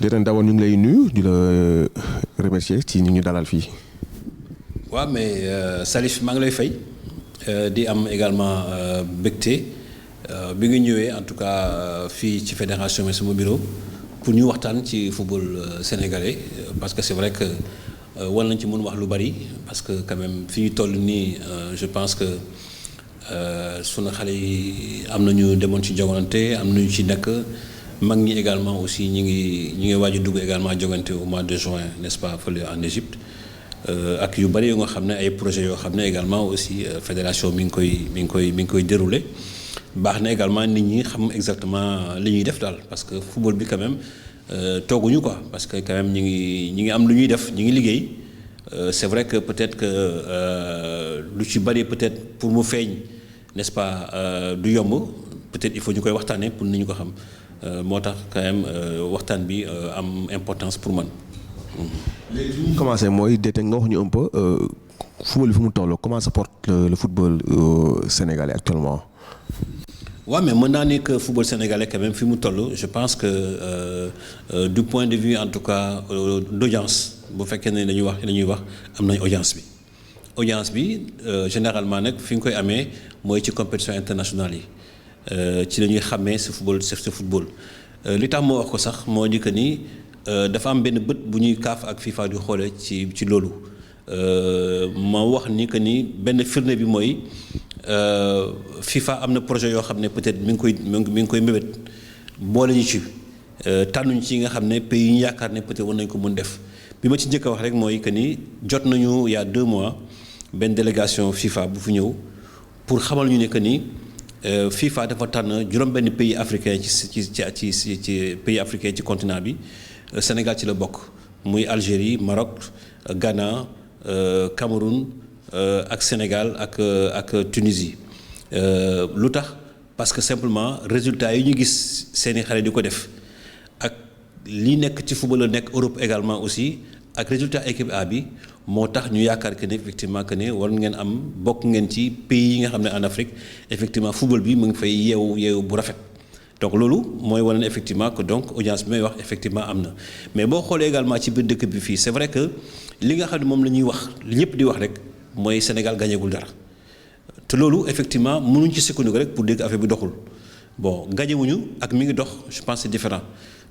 Diéthié d'abord ñu ngi lay nuyu di la remercier ci ñu dalal fii. waaw mais Salif maa ngi lay fay di am également mbégte bi nga ñëwee en tout cas fii ci fédération bi sama bureau pour ñu waxtaan ci football sénégalais parce que c'est vrai que war nañ ci mën wax lu bari parce que quand même fi ñu toll nii je pense que sunu xale yi am nañu demoon ci jogante am nañu ci nekk mag ñi également aussi ñi ngi waaj a dugg également jogante au mois de juin n'est-ce pas fële en Égypte ak yu bari yoo nga xam ne ay projets yoo xam ne également aussi fédération mi ngi koy dérouler baax na également nit ñi xam exactement li ñuy def daal parce que football bi quand même tooguñu quoi parce que quand même ñi ngi am lu ñuy def ñi ngi liggéey c'est vrai que peut-être que lu ci bari peut-être pour mu feeñ n'est-ce pas du yomb peut-être il faut ñu koy waxtaanee pour nit ñu ko xam moo tax quand même waxtaan bi am importance pour man. léegi su ñu commencé mooy Diéthié nga wax ñu un peu football bi fu mu toll comment se porte le football sénégalais actuellement. waaw mais mën naa ni que football sénégalais quand même fi mu toll je pense que du point de vue en tout cas d'audience bu fekkee ne dañuy wax am nañ audience bi généralement nag fi nga koy amee mooy ci compétition internationale yi ci la ñuy xàmmee ce football li tax moo wax ko sax moo di que ni dafa am benn bët bu ñuy CAF ak FIFA di xoole ci loolu ma wax ni que ni benn firnde bi mooy FIFA am na projet yoo xam ne peut-être mi ngi koy mébét boole ñu ci tànnuñ ci nga xam ne pays yi ñu yaakaar ne peut-être war nañ ko mën def bi ma ci njëkk a wax rek mooy que ni jot nañu il y a 2 mois benn délégation FIFA bu fi ñëw pour xamal ñu ne que ni FIFA dafa tànn juróom-benn pays africain ci pays africain ci continent bi Sénégal ci la bokk muy Algérie Maroc Ghana Cameroun ak Sénégal ak Tunisie lu tax parce que simplement résultats yi ñu gis seeni xale di ko def ak li nekk ci football la nekk Europe également aussi ak résultat équipe A bi moo tax ñu yaakaar que ne effectivement que ne war ngeen am bokk ngeen ci pays yi nga xam ne en Afrique effectivement football bi mu ngi fay yeewu bu rafet donc loolu mooy wane ne effectivement que donc audience bi may wax effectivement am na mais boo xoolee également ci biir dëkk bi fii c'est vrai que li nga xam ne moom la ñuy wax li ñëpp di wax rek mooy Sénégal gañeegul dara te loolu effectivement mënuñ ci sukkandiku rek pour dire que affaire bi doxul bon gañewuñu ak mi ngi dox je pense c'est différent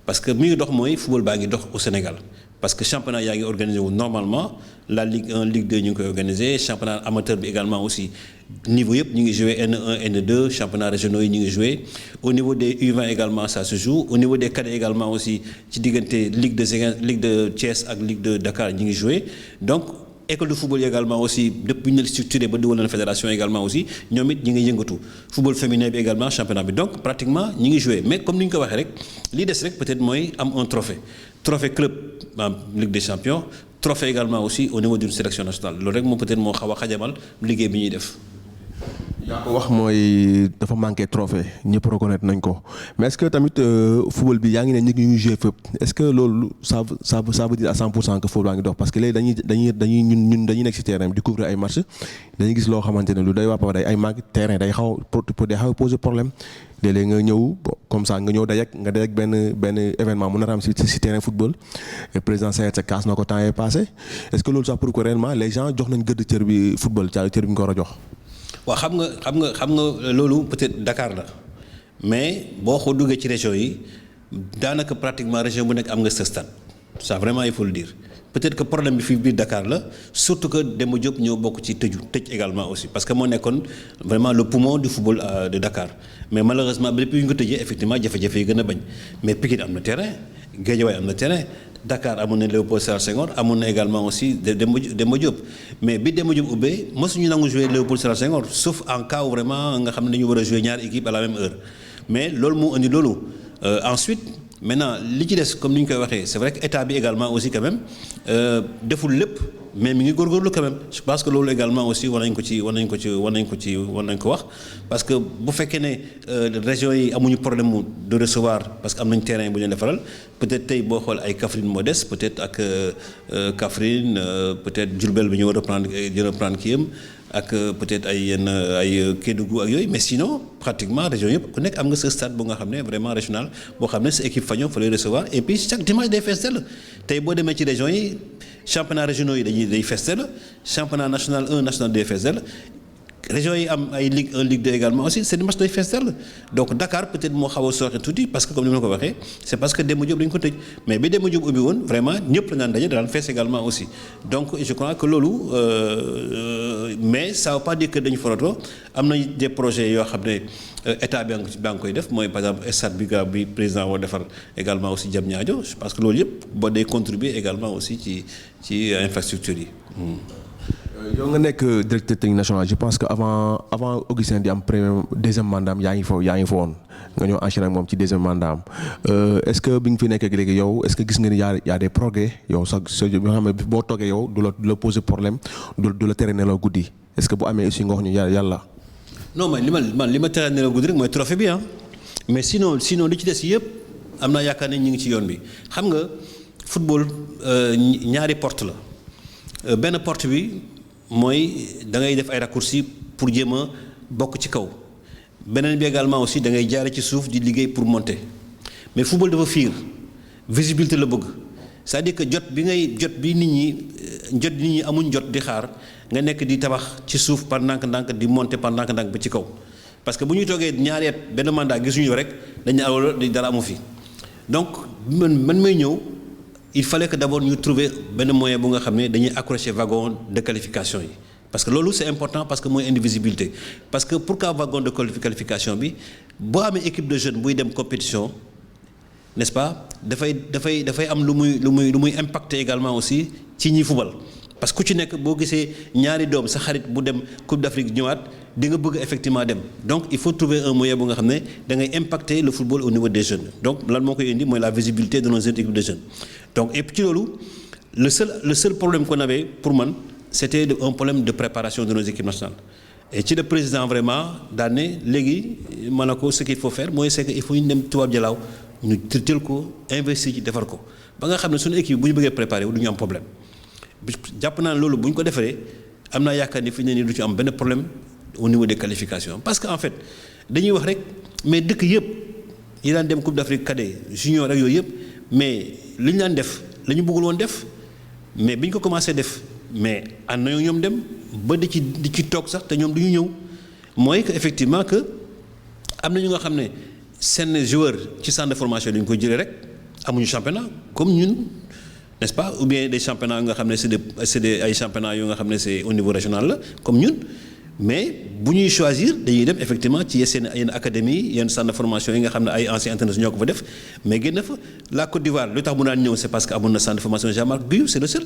parce que mi ngi dox mooy football baa ngi dox au Sénégal parce que championnat yaa ngi organisé wu normalement la Ligue 1 Ligue 2 ñu ngi koy organisé championnat amateur bi également aussi niveau yëpp ñu ngi joué N1 N2 championnat régionaux yi ñu ngi joué au niveau des U20 également ça se joue au niveau des cadets également aussi ci diggante Ligue de Thiès ak Ligue de Dakar ñu ngi joué donc école de football également aussi depuis ñu structuré ba dugal na fédération également aussi ñoom it ñi ngi yëngatu football féminin bi également championnat bi donc pratiquement ñi ngi joué mais comme ni ñu ko waxee rek li des rek peut-être mooy am un trophée club en Ligue des champions trophée également aussi au niveau d'une sélection nationale loolu rek moom peut-être moo xaw a xajamal liggéey bi ñuy def. yaa ko wax mooy dafa manqué trophée ñëpp reconnaître nañ ko mais est-ce que tamit football bi yaa ngi ne ñu ngi joué fépp est-ce que loolu ça veut dire à 100% que football baa ngi dox parce que léegi dañuy nekk ci terrain bi di couvrir ay match dañuy gis loo xamante ne lu day waa day ay manque terrain day xaw a poser problème léeg-léeg nga ñëw comme ça nga ñëw dajek benn événement mu nar a am ci terrain football président Sayed kaas na ko temps yii passé est-ce que loolu ça prouve que réellement les gens jox nañ gëdd cër bi football cër bi ñu ko war a jox. waaw xam nga loolu peut-être Dakar la mais boo ko duggee ci région yi daanaka pratiquement région bu nekk am nga sa stade ça vraiment il faut le dire peut-être que problème bi fii biir Dakar la surtout que Demba Diop ñoo bokk ci tëj également aussi parce que moo nekkoon vraiment le poumon du football de Dakar mais malheureusement depuis ñu ko tëjee effectivement jafe-jafe yi gën a bañ mais Pikine am na terrain Guédiawaye am na terrain Dakar amoon na Léopold Sédar Senghor amoon na également aussi Demba Diop mais bi Demba Diop ubbee mosuñu nangu jouer Léopold Sédar Senghor sauf en cas où vraiment nga xam ne dañu war a jouer ñaari équipe à la même heure mais loolu moo indi loolu ensuite maintenant li ci des comme ni ñu koy waxee c'est vrai que état bi également aussi quand même deful lépp mais mi ngi góorgóorlu quand même je pense que loolu également aussi war nañ ko wax parce que bu fekkee ne régions yi amuñu problème de recevoir parce que am nañ terrain bu ñu defaral peut-être tey boo xool ay Kaffrine moo des peut-être ak Kaffrine peut-être Diourbel bi ñu war a reprendre kii am ak peut-être ay yenn ay Kédougou ak yooyu mais sinon pratiquement région yëpp ku nekk am nga sa stade bu nga xam ne vraiment régional boo xam ne sa équipe fa ñëw fa lay recevoir et puis chaque dimanche day fees dell tey boo demee ci régions yi championnat régionaux yi day fees dell championnat national 1 national 2 fees dell régions yi am ay Ligue 1 Ligue 2 également aussi c'est dimanche day fees dell donc Dakar peut-être moo xaw a sooxe tuuti parce que comme ni ma la ko waxee c'est parce que Demba Diop dañu ko tëj mais bi Demba Diop ubbi woon vraiment ñëpp la daan daje daan fees également aussi donc je crois que loolu mais ça veut pas dire que dañu forato am na des projets yoo xam ne état bi nga koy def mooy par exemple stade bi président war defar également aussi Diamniadio je pense que loolu yëpp ba day contribuer également aussi ci infrastructure yi. yow nga nekk directeur technique national je pense que avant Augustin di am deuxième mandat am yaa ngi fa woon nga ñëw enchaîner ak moom ci deuxième mandat am est-ce que bi nga fi nekk ak léegi yow est-ce que gis nga ni y a des progrès yow sax yoo xam ne boo toogee yow du la poser problème du la tere nelaw guddi est-ce que bu amee aussi nga wax ñu yàlla. non mais li ma tere nelaw guddi rek mooy trophée bi mais sinon li ci des yëpp am naa yaakaar ne ñu ngi ci yoon bi xam nga football ñaari porte la benn porte bi. mooy da ngay def ay raccourcis pour jéem a bokk ci kaw beneen bi également aussi da ngay jaare ci suuf di liggéey pour monter mais football dafa fiir visibilité la bëgg c'est-à-dire que jot bi nit ñi amuñ jot di xaar nga nekk di tabax ci suuf par ndànk-ndànk di monter par ndànk-ndànk ba ci kaw parce que bu ñuy toogee ñaari at benn mandat gisuñu rek dañu awla di dara amu fi donc man may ñëw il fallait que d'abord ñu trouver benn moyen bu nga xam ne dañuy accrocher wagon de qualification yi parce que loolu c'est important parce que mooy indivisibilité parce que pourquoi wagon de qualification bi boo amee équipe de jeunes buy dem compétition n'est-ce pas dafay am lu muy impacter également aussi ci ñi fubal parce que ku ci nekk boo gisee ñaari doom sa xarit bu dem Coupe d'Afrique ñëwaat di nga bëgg effectivement dem donc il faut trouver un moyen bu nga xam ne da ngay impacter le football au niveau des jeunes donc lan moo koy indi mooy la visibilité de nos équipes de jeunes donc et puis ci loolu le seul problème qu'on avait pour man c'était un problème de préparation de nos équipes nationales et ci le président vraiment daan ne léegi mën na ko ce qu'il faut faire mooy c'est que il faut ñu dem tubaab jalaaw ñu tël ko investir ci defar ko ba nga xam ne suñu équipe bu ñu bëggee préparer wu du ñu am problème jàpp naa ne loolu bu ñu ko defaree am naa yaakaar ni fi ne nii du ci am benn problème au niveau des qualifications parce que en fait dañuy wax rek mais dëkk yëpp yi daan dem Coupe d'Afrique cadet junior ak yooyu yëpp mais li ñu daan def la ñu bëggul woon def mais bi ñu ko commencé def mais ànd nañoo ñoom dem ba di ci toog sax te ñoom du ñu ñëw mooy que effectivement que am na ñu nga xam ne seen joueur ci centre de formation dañu koy jëlee rek amuñu championnat comme ñun n'est-ce pas ou bien des championnats yu nga xam ne c'est des ay championnats yu nga xam ne c'est au niveau régional la comme ñun mais bu ñuy choisir dañuy dem effectivement ci yenn académie yenn centre de formation yi nga xam ne ay anciens entraîneurs ñoo ko fa def mais génn fa la Côte d'Ivoire lu tax mu daan ñëw c'est parce que amoon na centre de formation Jean-Marc Guiu c'est le seul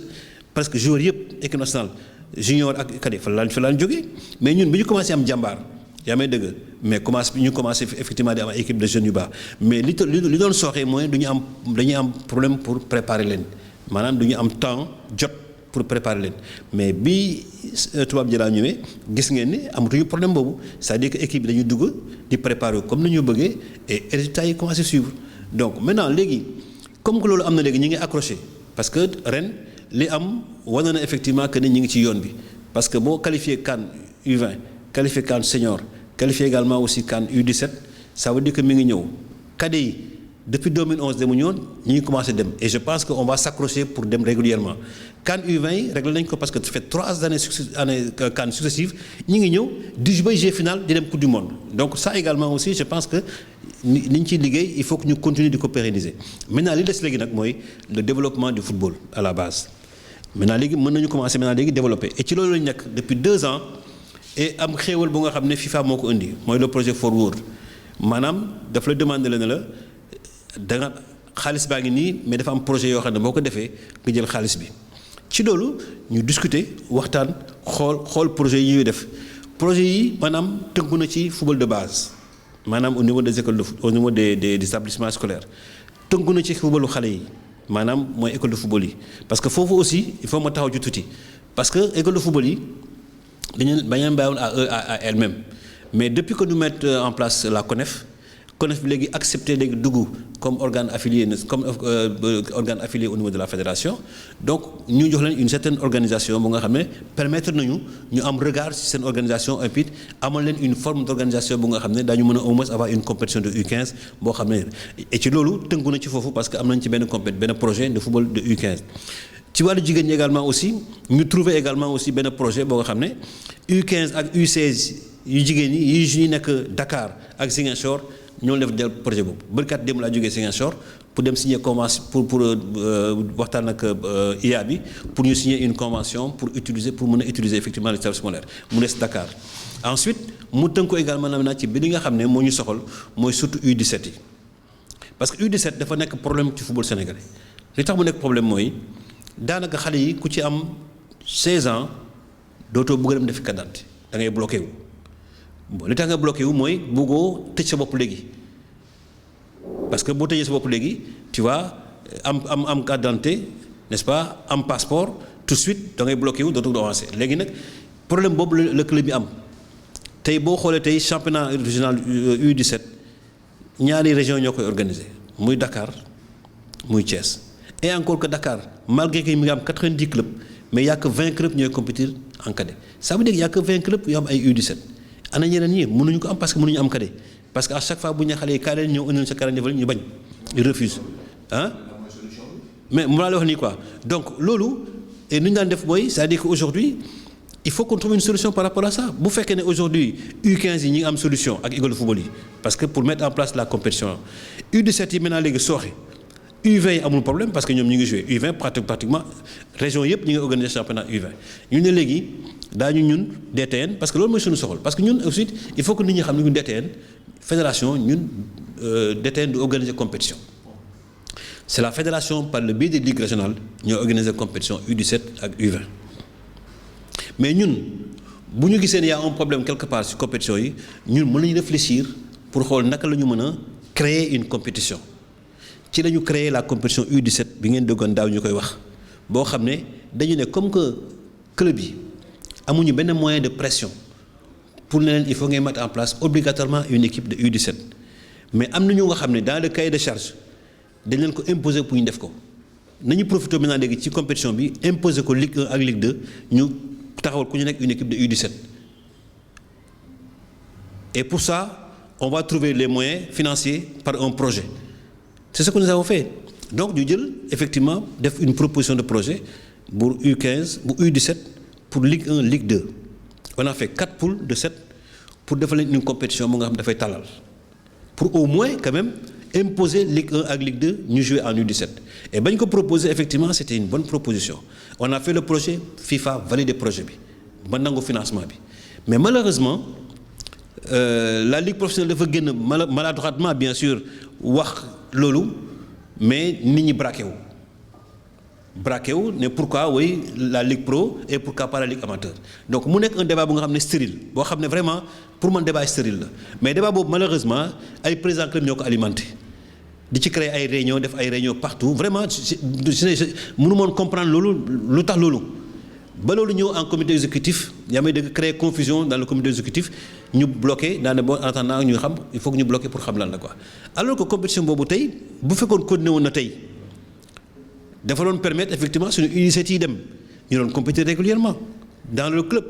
parce que joueurs yëpp équipe nationale junior ak cadet fa laan jógee mais ñun bi ñu commencé am jàmbaar yaa may dëgg mais ñu commencé effectivement di am ay équipe de jeunes yu baax mais li doon sooxee mooy dañuy am problème pour préparer leen maanaam du ñu am temps jot pour préparer leen mais bi tubaab jëlaa ñëwee gis ngeen ni amatuñu problème boobu c'est-à-dire que équipe bi dañuy dugg di préparer comme ni ñu bëggee et résultats yi commencé suivre donc maintenant léegi comme que loolu am na léegi ñu ngi accroché parce que ren li am wane na effectivement que ni ñu ngi ci yoon bi parce que boo qualifié CAN U20 qualifié CAN senior qualifié également aussi CAN U17 ça veut dire que mi ngi ñëw cadet yi depuis 2011 demuñu woon ñu ngi commencé dem et je pense que on va s'accrocher pour dem régulièrement CAN U20 yi réglé nañ ko parce que ça fait 3 années CAN successives ñi ngi ñëw di bay final di dem coupe du monde donc ça également aussi je pense que ni ñu ciy liggéey il faut que ñu continuer di ko pérenniser maintenant li des léegi nag mooy le développement du football à la base maintenant léegi mën nañu commencer maintenant léegi développer et ci loolu lañu nekk depuis 2 ans et am xéewal bu nga xam ne FIFA moo ko indi mooy le projet Forward maanaam daf la demander la ne la da nga xaalis baa ngi nii mais dafa am projet yoo xam ne boo ko defee nga jël xaalis bi ci loolu ñu discuter waxtaan xool projet yi ñuy def projet yi maanaam tënku na ci football de base maanaam au niveau des écoles de au niveau des établissements scolaires tënku na ci footballu xale yi maanaam mooy école de football yi parce que foofu aussi il faut ma taxaw ci tuuti parce que école de football yi dañu bàyyoon à eux à elle-même mais depuis que nous mettons en place la CONEF CONEF bi léegi accepté léegi dugg comme organe affilié organe affilié au niveau de la fédération donc ñu jox leen une certaine organisation bu nga xam ne permettre nañu ñu am regard ci seen organisation et puis amal leen une forme d'organisation bu nga xam ne daañu mën a au moins avoir une compétition de U15 boo xam ne et ci loolu tënku na ci foofu parce que am nañ ci benn projet de football de U15. ci wàllu jigéen ñi également aussi ñu trouver également aussi benn projet boo nga xam ne U15 ak U16 yu jigéen ñi yi nekk Dakar ak Ziguinchor ñoo def del projet boobu bërkat démb laa jógee Ziguinchor pour dem signer convention pour waxtaan ak IA bi pour ñu signer une convention pour mën a utiliser effectivement le service scolaire mu des Dakar. ensuite mu tënk ko également naa ci bi li nga xam ne moo ñu soxal mooy surtout U17 yi parce que U17 dafa nekk problème ci football sénégalais li tax mu nekk problème mooy daanaka xale yi ku ci am 16 ans dootoo bëgg a dem defi carte d'identité da ngay bloqué wu bon li tax nga bloqué wu mooy bëggoo tëj sa bopp léegi parce que boo tëjee sa bopp léegi tu vois am carte d'identité n'est-ce pas am passeport tout de suite da ngay bloqué wu dootoo avancer léegi nag problème boobu la club bi am tey boo xoolee tey championnat régional U17 ñaari région ñoo koy organiser muy Dakar muy Thiès. Et encore que Dakar, malgré qu'il y a 90 clubs, mais il n'y a que 20 clubs qui compétent en cadet. Ça veut dire qu'il n'y a que 20 clubs qui ont U17. Il y a des gens qui parce que nous avons cadet. Parce qu'à chaque fois que nous avons des cadets, nous avons ils refusent. Hein? Mais moi, je dis quoi? Donc, lolo, et nous avons des c'est-à-dire qu'aujourd'hui, il faut qu'on trouve une solution par rapport à ça. Vous faites qu'aujourd'hui, U15, il y a une solution avec l'école de football. Parce que pour mettre en place la compétition, U17, maintenant, les soirées. U20 amul problème parce que ñoom ñu ngi joué U20 pratiquement région yëpp ñu ngi organisé championnat U20 ñu ne léegi daañu ñun DTN parce que loolu mooy suñu soxla parce que ñun ensuite il faut que nit ñi xam ne ñun DTN fédération ñun DTN du organiser compétition c'est la fédération par le biais des ligues régionales ñoo organiser compétition U17 ak U20 mais ñun bu ñu gisee ne y a un problème quelque part ci compétition yi ñun mën nañu réfléchir pour xool naka la ñu mën a créer une compétition ci la ñu créer la compétition U17 bi ngeen déggoon daaw ñu koy wax boo xam ne dañu ne comme que club yi amuñu benn moyen de pression pour ne leen il faut ngay mettre en place obligatoirement une équipe de U17 mais am na ñu nga xam ne dans le cahier de charge dañ leen ko imposer pour ñu def ko nañu profité maintenant léegi ci compétition bi imposer ko Ligue 1 ak Ligue 2 ñu taxawal ku ñu nekk une équipe de U17 et pour ça on va trouver les moyens financiers par un projet. C'est ce que nous avons fait. Donc, nous avons effectivement une proposition de projet pour U15, pour U17, pour Ligue 1, Ligue 2. On a fait 4 poules de 7 pour développer une compétition pour au moins, quand même, imposer Ligue 1 à Ligue 2, nous jouer en U17. Et bien, qu'on proposait, effectivement, c'était une bonne proposition. On a fait le projet, FIFA valide le projet. Bon financement. Mais malheureusement, la Ligue professionnelle de Football, maladroitement, bien sûr, lolo, mais nit ñi braqué wu ne pourquoi oui la Ligue pro et pourquoi pas la Ligue amateur donc mu nekk un débat bu nga xam ne stérile boo xam ne vraiment pour man débat stérile la mais débat boobu malheureusement ay président club ñoo ko alimenté di ci créer ay réunions def ay réunions partout vraiment mënu moon comprendre loolu lu tax loolu ba loolu ñëw en comité exécutif yaa may dégg créer confusion dans le comité exécutif ñu bloqué dans le bon entendant ñu xam il faut que ñu bloqué pour xam lan la quoi alors que compétition boobu tey bu fekkoon continué woon na tey dafa doon permettre effectivement suñu initiative yi dem ñu doon compétir régulièrement dans le club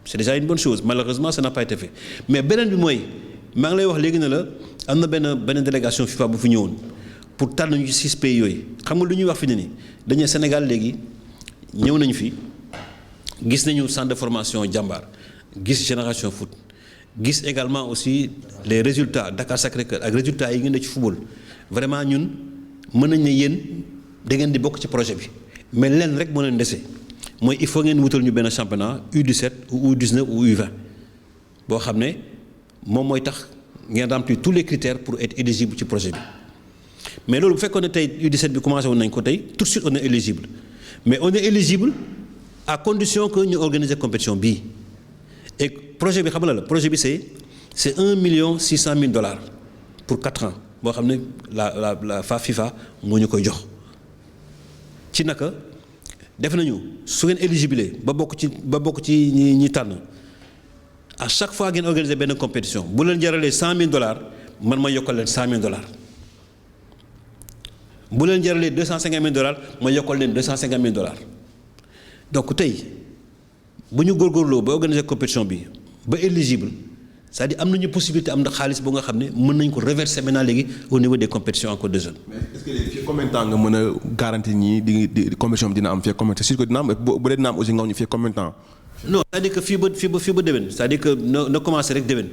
c'est déjà une bonne chose malheureusement ça n'a pas été fait mais beneen bi mooy maa ngi lay wax léegi ne la am na benn délégation FIFA bu fi ñëwoon pour tànn ñu ci 6 pays yooyu xam nga lu ñuy wax fi ne nii dañu Sénégal léegi ñëw nañu fi gis nañu centre de formation Jambar gis Génération Foot gis également aussi les résultats Dakar Sacré-Cœur ak résultats yi ngeen ne ci football vraiment ñun mën nañ ne yéen da ngeen di bokk ci projet bi mais lenn rek moo leen dese mooy il faut ngeen wutal ñu benn championnat U17 ou U19 ou U20 boo xam ne moom mooy tax ngeen remplir tous les critères pour être éligible ci projet bi mais loolu bu fekkoon ne tey U17 bi commencé woon nañ ko tey tout de suite on est éligible mais on est éligible à condition que ñu organiser compétition bii et projet bi xam nga la projet bi c'est $1,600,000 pour 4 ans boo xam ne la FIFA moo ñu koy jox ci naka def nañu su ngeen éligible ba bokk ci ñi tànn à chaque fois ngeen organiser benn compétition bu leen jaralee $100,000 man ma yokkal leen $100,000 bu leen jaralee $250,000 ma yokkal leen $250,000 donc tey bu ñu góorgóorloo ba organiser compétition bi ba éligible c'est-à-dire am nañu possibilité am na xaalis bu nga xam ne mën nañ ko reverser maintenant léegi au niveau des compétitions encore de jeunes. mais est-ce que léegi fii combien de temps nga mën a garantie ñii di compétition bi dina am fii combien de temps surtout dina am bu dee dina am aussi nga wax ñu fii combien de temps. non c'est-à-dire que fii ba déwén c'est-à-dire que na commencé rek déwén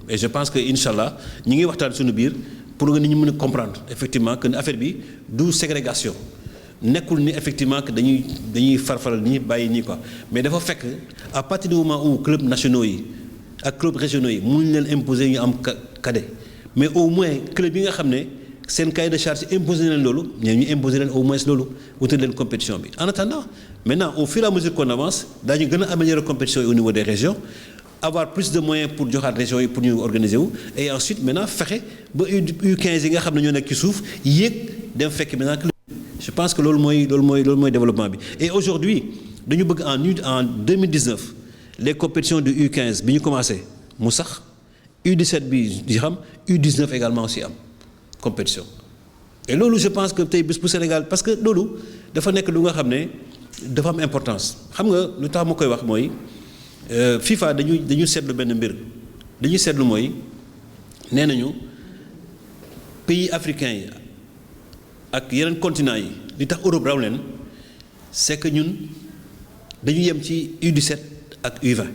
et je pense que incha allah ñi ngi waxtaan suñu biir pour nga nit ñi mën a comprendre effectivement que affaire bi du ségrégation nekkul ni effectivement que dañuy farfaral nii bàyyi nii quoi mais dafa fekk à partir du moment où clubs nationaux yi ak clubs régionaux yi mënuñ leen imposer ñu am cadet mais au moins club yi nga xam ne seen cahier de charge imposer leen loolu ñoom ñu imposer leen au moins loolu wutal leen compétition bi en attendant maintenant au fur et à mesure qu'on avance daañu gën a améliorer compétition yi au niveau des régions avoir plus de moyens pour joxaat régions yi pour ñu organiser wu et ensuite maintenant fexe ba U15 yi nga xam ne ñoo nekk ci suuf yéeg dem fekk maintenant je pense que loolu mooy développement bi et aujourd'hui dañu bëgg en 2019 les compétitions de U15 bi ñu commencé mu sax U17 bi di xam U19 également aussi am compétition et loolu je pense que tey bés bu Sénégal parce que loolu dafa nekk lu nga xam ne dafa am importance xam nga lu tax ma koy wax mooy FIFA dañu seetlu benn mbir dañuy seetlu mooy nee nañu pays africains yi ak yeneen continent yi li tax Europe raw leen c'est que ñun dañu yem ci U17 ak U20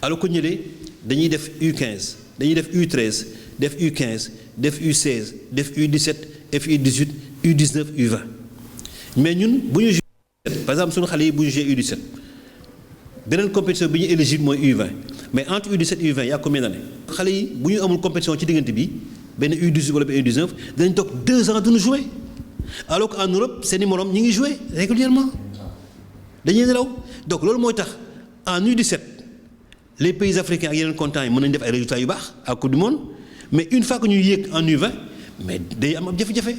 alors que ñële dañuy def U15 dañuy def U13 def U15 def U16 def U17 def U18 U19 U20 mais ñun bu ñu joué par exemple suñu xale yi bu ñu joué U17 beneen compétition bi ñu éligible mooy U20 mais entre U17 et U20 y a combien d'années xale yi bu ñu amul compétition ci diggante bi benn U18 wala benn U19 dañ toog 2 ans duñu jouer alors qu'en Europe seeni morom ñi ngi jouer régulièrement dañuy nelaw donc loolu mooy tax en U17 les pays africains ak yeneen continents yi mën nañu def ay résultats yu baax à Coupe du Monde mais une fois que ñu yéeg en U20 mais day am ab jafe-jafe.